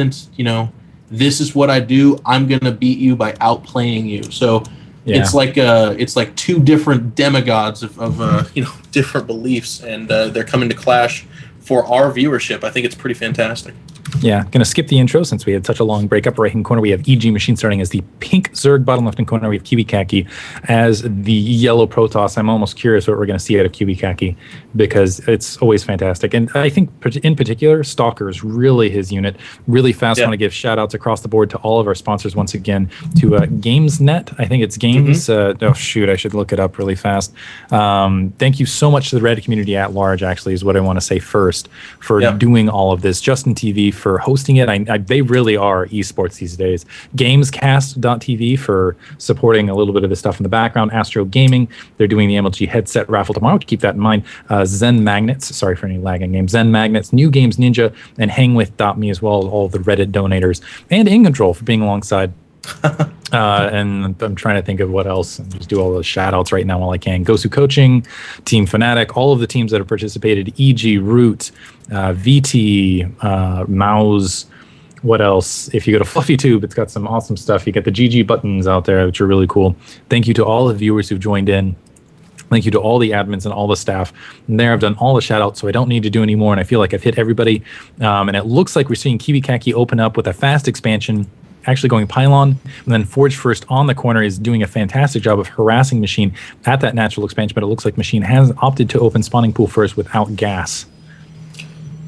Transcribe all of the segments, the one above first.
constant, this is what I do. I'm going to beat you by outplaying you. So it's like two different demigods of different beliefs, and they're coming to clash for our viewership. I think it's pretty fantastic. Yeah, going to skip the intro since we had such a long break. Upper right-hand corner, we have EG Machine starting as the pink Zerg. Bottom left-hand corner, we have Kiwikaki as the yellow Protoss. I'm almost curious what we're going to see out of Kiwikaki because it's always fantastic. And I think in particular, Stalker is really his unit. Really fast. I want to give shout-outs across the board to all of our sponsors once again. To GamesNet, I think it's Games. Oh, shoot, I should look it up really fast. Thank you so much to the Reddit community at large, actually, is what I want to say first, for doing all of this. Justin TV for hosting it. They really are esports these days. Gamescast.tv for supporting a little bit of the stuff in the background. Astro Gaming, they're doing the MLG headset raffle tomorrow. Keep that in mind. Zen Magnets, sorry for any lagging names. Zen Magnets, New Games Ninja, and HangWith.me as well, all the Reddit donators. And EG.iNcontroL for being alongside. And I'm trying to think of what else. I'll just do all the shout outs right now while I can. Gosu Coaching, Team Fnatic, all of the teams that have participated, EG, Root, VT, Mouse. What else? If you go to FluffyTube, it's got some awesome stuff. You get the GG buttons out there, which are really cool. Thank you to all the viewers who've joined in. Thank you to all the admins and all the staff. And there, I've done all the shout outs, so I don't need to do any more. And I feel like I've hit everybody. And it looks like we're seeing Kiwikaki open up with a fast expansion, actually going pylon, and then Forge First on the corner is doing a fantastic job of harassing Machine at that natural expansion, but it looks like Machine has opted to open spawning pool first without gas.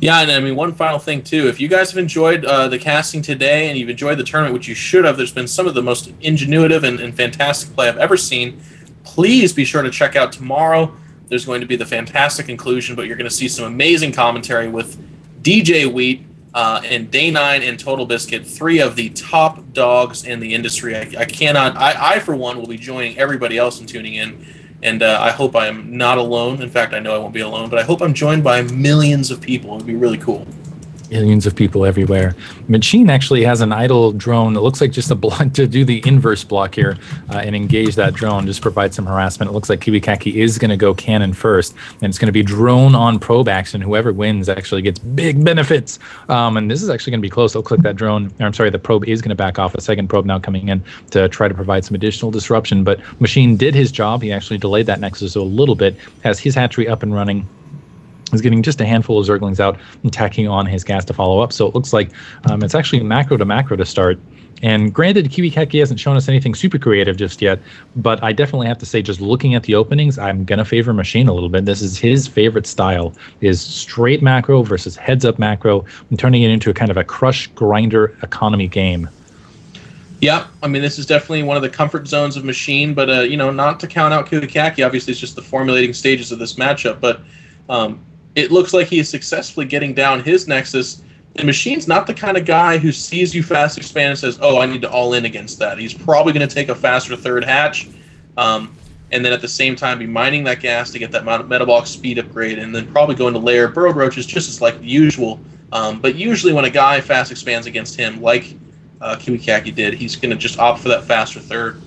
Yeah, and I mean, one final thing, too. If you guys have enjoyed the casting today and you've enjoyed the tournament, which you should have, there's been some of the most ingenuitive and fantastic play I've ever seen. Please be sure to check out tomorrow. There's going to be the fantastic inclusion, but you're going to see some amazing commentary with DJ Wheat, and Day 9 and Total Biscuit, three of the top dogs in the industry. I for one will be joining everybody else and tuning in, and I hope I am not alone. In fact, I know I won't be alone, but I hope I'm joined by millions of people. It would be really cool. Millions of people everywhere. Machine actually has an idle drone that looks like just a block to do the inverse block here and engage that drone, just provide some harassment. It looks like Kiwikaki is going to go cannon first, and it's going to be drone on probe action. Whoever wins actually gets big benefits. And this is actually going to be close. I'll click that drone. I'm sorry, the probe is going to back off. A second probe now coming in to try to provide some additional disruption. But Machine did his job. He actually delayed that Nexus a little bit, has his hatchery up and running. Is getting just a handful of Zerglings out and tacking on his gas to follow up. So it looks like it's actually macro to start. And granted, Kiwikaki hasn't shown us anything super creative just yet, but I definitely have to say, just looking at the openings, I'm going to favor Machine a little bit. This is his favorite style, is straight macro versus heads-up macro, and turning it into a kind of a crush grinder economy game. Yeah, I mean, this is definitely one of the comfort zones of Machine, but, not to count out Kiwikaki. Obviously, it's just the formulating stages of this matchup, but it looks like he is successfully getting down his Nexus, and Machine's not the kind of guy who sees you fast expand and says, oh, I need to all in against that. He's probably going to take a faster third hatch, and then at the same time be mining that gas to get that metabolic speed upgrade, and then probably go into layer burrow roaches just as like usual. But usually when a guy fast expands against him, like Kiwikaki did, he's going to just opt for that faster third.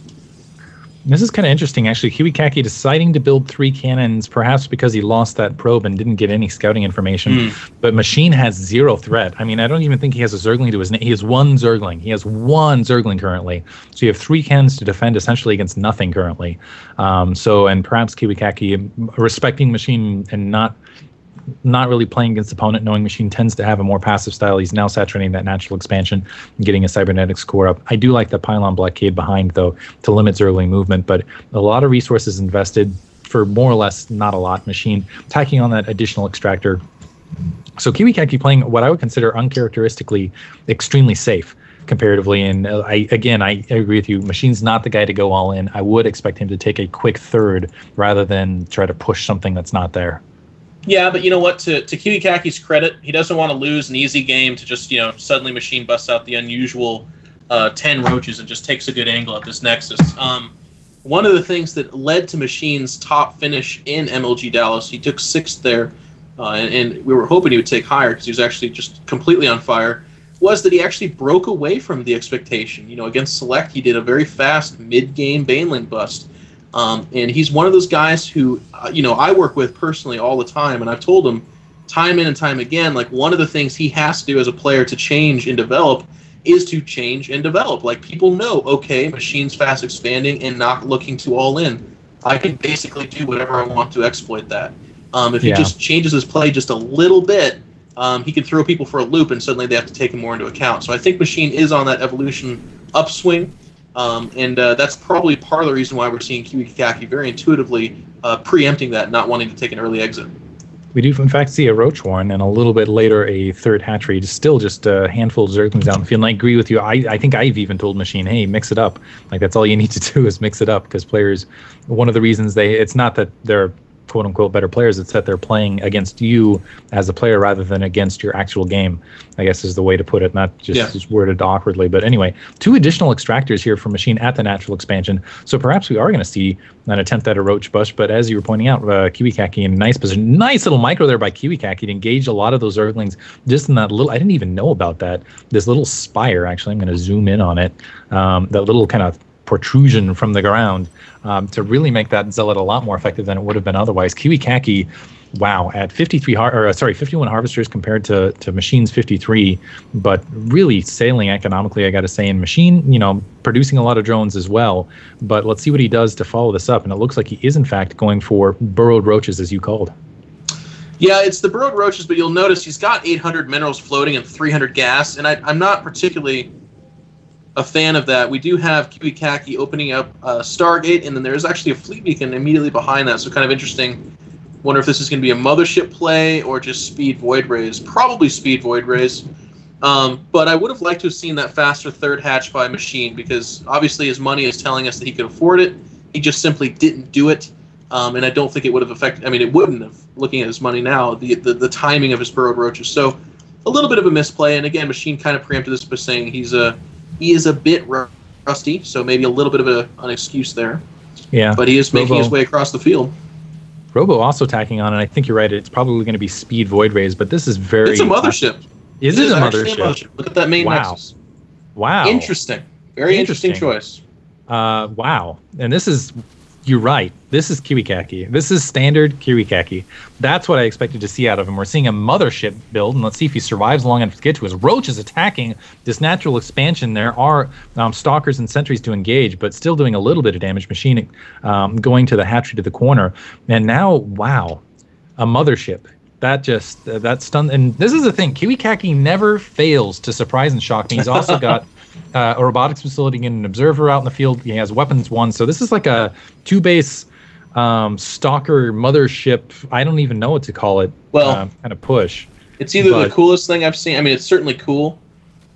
This is kind of interesting, actually. Kiwikaki deciding to build 3 cannons, perhaps because he lost that probe and didn't get any scouting information. But Machine has 0 threat. I mean, I don't even think he has a Zergling to his name. He has 1 Zergling. He has 1 Zergling currently. So you have 3 cannons to defend essentially against nothing currently. And perhaps Kiwikaki, respecting Machine and not really playing against the opponent, knowing Machine tends to have a more passive style. He's now saturating that natural expansion and getting a cybernetic score up. I do like the pylon blockade behind, though, to limit Zergling movement, but a lot of resources invested for more or less not a lot. Machine tacking on that additional extractor. So Kiwikaki playing what I would consider uncharacteristically extremely safe comparatively, and I agree with you. Machine's not the guy to go all in. I would expect him to take a quick third rather than try to push something that's not there. Yeah, but you know what? To Kiwikaki's credit, he doesn't want to lose an easy game to just, suddenly Machine busts out the unusual 10 roaches and just takes a good angle at this Nexus. One of the things that led to Machine's top finish in MLG Dallas, he took 6th there, and we were hoping he would take higher because he was actually just completely on fire, was that he actually broke away from the expectation. Against Select, he did a very fast mid-game Baneling bust. And he's one of those guys who, I work with personally all the time, and I've told him time in and time again, like one of the things he has to do as a player to change and develop is to change and develop. Like people know, okay, Machine's fast expanding and not looking to all in. I can basically do whatever I want to exploit that. If he just changes his play just a little bit, he can throw people for a loop, and suddenly they have to take him more into account. So I think Machine is on that evolution upswing, and that's probably part of the reason why we're seeing Kiwikaki very intuitively preempting that, not wanting to take an early exit. We do, in fact, see a Roach Warren, and a little bit later a third hatchery. Still just a handful of Zerglings out in the field. And I agree with you. I think I've even told Machine, hey, mix it up. Like, that's all you need to do is mix it up, because players, one of the reasons it's not that they're quote-unquote better players, it's that they're playing against you as a player rather than against your actual game, I guess is the way to put it, not just worded awkwardly. But anyway, 2 additional extractors here for Machine at the natural expansion, so perhaps we are going to see an attempt at a Roach Bush. But as you were pointing out, Kiwikaki in a nice position. Nice little micro there by Kiwikaki to engage a lot of those Zerglings just in that little, I didn't even know about that, this little spire. Actually, I'm going to zoom in on it, that little kind of protrusion from the ground, to really make that Zealot a lot more effective than it would have been otherwise. Kiwikaki, wow, at 51 harvesters compared to Machine's 53, but really sailing economically, I got to say. And Machine, producing a lot of drones as well. But let's see what he does to follow this up. And it looks like he is, in fact, going for burrowed roaches, as you called. Yeah, it's the burrowed roaches, but you'll notice he's got 800 minerals floating and 300 gas, and I'm not particularly a fan of that. We do have Kiwikaki opening up Stargate, and then there's actually a fleet beacon immediately behind that, so kind of interesting. Wonder if this is going to be a mothership play or just speed void raise. Probably speed void raise. But I would have liked to have seen that faster third hatch by Machine, because obviously his money is telling us that he could afford it. He just simply didn't do it. And I don't think it would have affected, it wouldn't have, looking at his money now, the timing of his burrowed roaches. So a little bit of a misplay, and again, Machine kind of preempted this by saying he is a bit rusty, so maybe a little bit of an excuse there. Yeah. But he is making his way across the field. Robo also tacking on, and I think you're right, it's probably going to be speed void raise, but this is very... It's a mothership. Is it a mothership? Look at that main nexus. Wow. Interesting. Very interesting choice. Wow. And this is... You're right. This is Kiwikaki. This is standard Kiwikaki. That's what I expected to see out of him. We're seeing a mothership build, and let's see if he survives long enough to get to us. Roach is attacking this natural expansion. There are stalkers and sentries to engage, but still doing a little bit of damage. Machine going to the hatchery to the corner. And now, wow, a mothership. That stunned. And this is the thing. Kiwikaki never fails to surprise and shock me. He's also got... a robotics facility and an observer out in the field. He has weapons 1. So this is like a 2-base stalker mothership. I don't even know what to call it. Well, kind of push. It's either the coolest thing I've seen. It's certainly cool,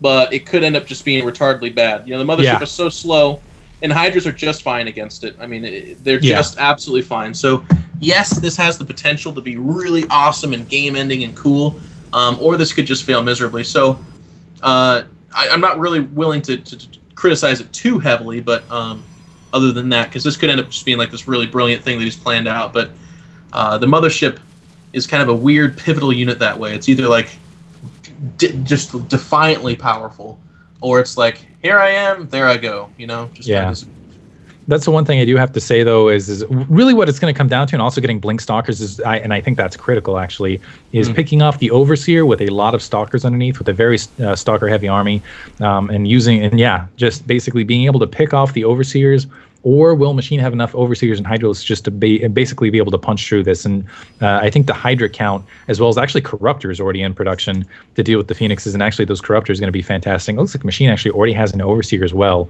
but it could end up just being retardedly bad. The mothership is so slow, and Hydras are just fine against it. They're just absolutely fine. So yes, this has the potential to be really awesome and game-ending and cool, or this could just fail miserably. So I'm not really willing to criticize it too heavily, but other than that, because this could end up just being like this really brilliant thing that he's planned out. But the mothership is kind of a weird pivotal unit that way. It's either like just defiantly powerful, or it's like, here I am, there I go. That's the one thing I do have to say, though, is really what it's going to come down to, and also getting Blink Stalkers, and I think that's critical, actually, is picking off the Overseer with a lot of Stalkers underneath, with a very Stalker-heavy army, just basically being able to pick off the Overseers. Or will Machine have enough Overseers and Hydras just to basically be able to punch through this? And I think the Hydra count, as well as actually Corruptors already in production to deal with the Phoenixes, and actually those Corruptors are going to be fantastic. It looks like Machine actually already has an Overseer as well,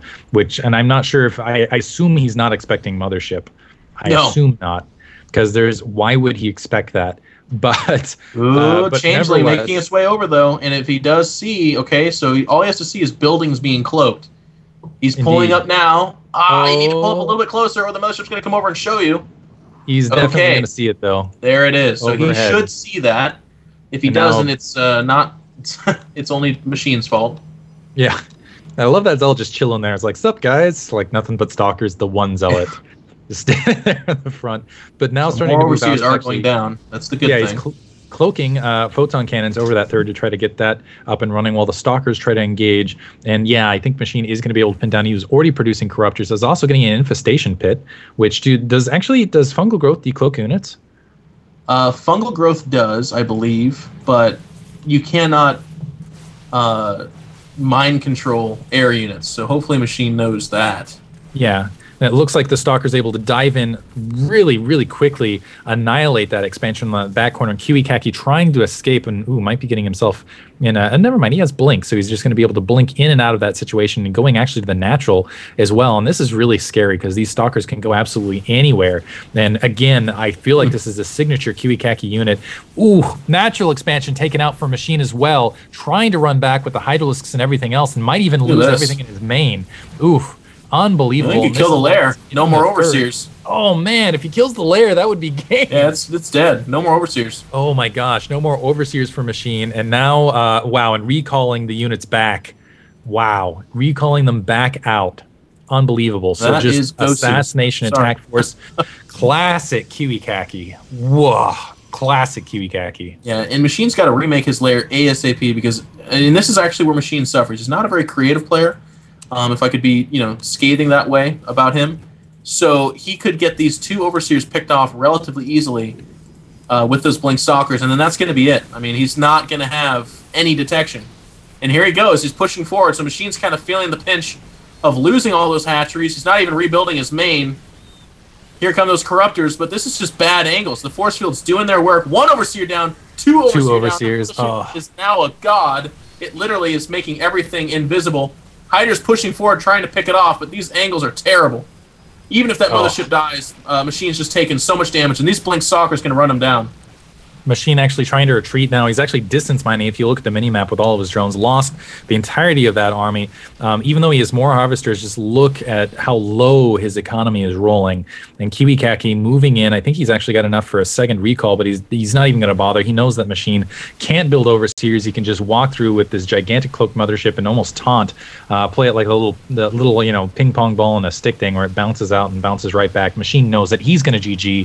and I'm not sure if... I assume he's not expecting Mothership. I assume not, because why would he expect that? But Changeling making its way over, though, and if he does see, so all he has to see is buildings being cloaked. He's pulling up now. You need to pull up a little bit closer, or the mothership's going to come over and show you. He's definitely going to see it, though. There it is. So he should see that. If he doesn't, it's not. It's only Machine's fault. Yeah, I love that Zealot just chilling there. It's like, sup, guys? Like nothing but stalkers. The one Zealot just standing there in the front. But now starting to move out. Are going down. That's the good thing. He's cloaking photon cannons over that third to try to get that up and running while the Stalkers try to engage. And I think Machine is going to be able to pin down. He was already producing Corruptors. There's also getting an Infestation Pit, which does Fungal Growth decloak units? Fungal growth does, I believe, but you cannot mind control air units. So hopefully Machine knows that. Yeah. And it looks like the Stalker's able to dive in really, really quickly, annihilate that expansion on the back corner. And Kiwikaki trying to escape and, might be getting himself in a... And never mind, he has Blink, so he's just going to be able to blink in and out of that situation and going actually to the natural as well. And this is really scary because these Stalkers can go absolutely anywhere. And again, I feel like this is a signature Kiwikaki unit. Ooh, natural expansion taken out for Machine as well, trying to run back with the Hydralisks and everything else and might even lose everything in his main. Ooh. Unbelievable. I think he kill the lair. No more Overseers. Oh, man. If he kills the lair, that would be game. Yeah, it's dead. No more Overseers. Oh, my gosh. No more Overseers for Machine. And now, wow, and recalling the units back. Wow. Recalling them back out. Unbelievable. So that just assassination attack force. Classic Kiwikaki. Whoa. Classic Kiwikaki. Yeah, and Machine's got to remake his lair ASAP because, and this is actually where Machine suffers. He's not a very creative player. If I could be, scathing that way about him. So he could get these 2 Overseers picked off relatively easily with those Blink Stalkers, and then that's going to be it. I mean, he's not going to have any detection. And here he goes. He's pushing forward. So Machine's kind of feeling the pinch of losing all those hatcheries. He's not even rebuilding his main. Here come those Corruptors, but this is just bad angles. The force field's doing their work. 1 Overseer down, 2 Overseers down. Is now a god. It literally is making everything invisible. Hyder's pushing forward, trying to pick it off, but these angles are terrible. Even if that mothership dies, Machine's just taking so much damage, and these Blink Stalkers can run him down. Machine actually trying to retreat now. He's actually distance mining. If you look at the mini-map with all of his drones, lost the entirety of that army. Even though he has more harvesters, just look at how low his economy is rolling. And Kiwikaki moving in. I think he's actually got enough for a second recall, but he's not even going to bother. He knows that Machine can't build Overseers. He can just walk through with this gigantic cloaked mothership and almost taunt, play it like the little ping pong ball and a stick thing where it bounces out and bounces right back. Machine knows that he's going to GG.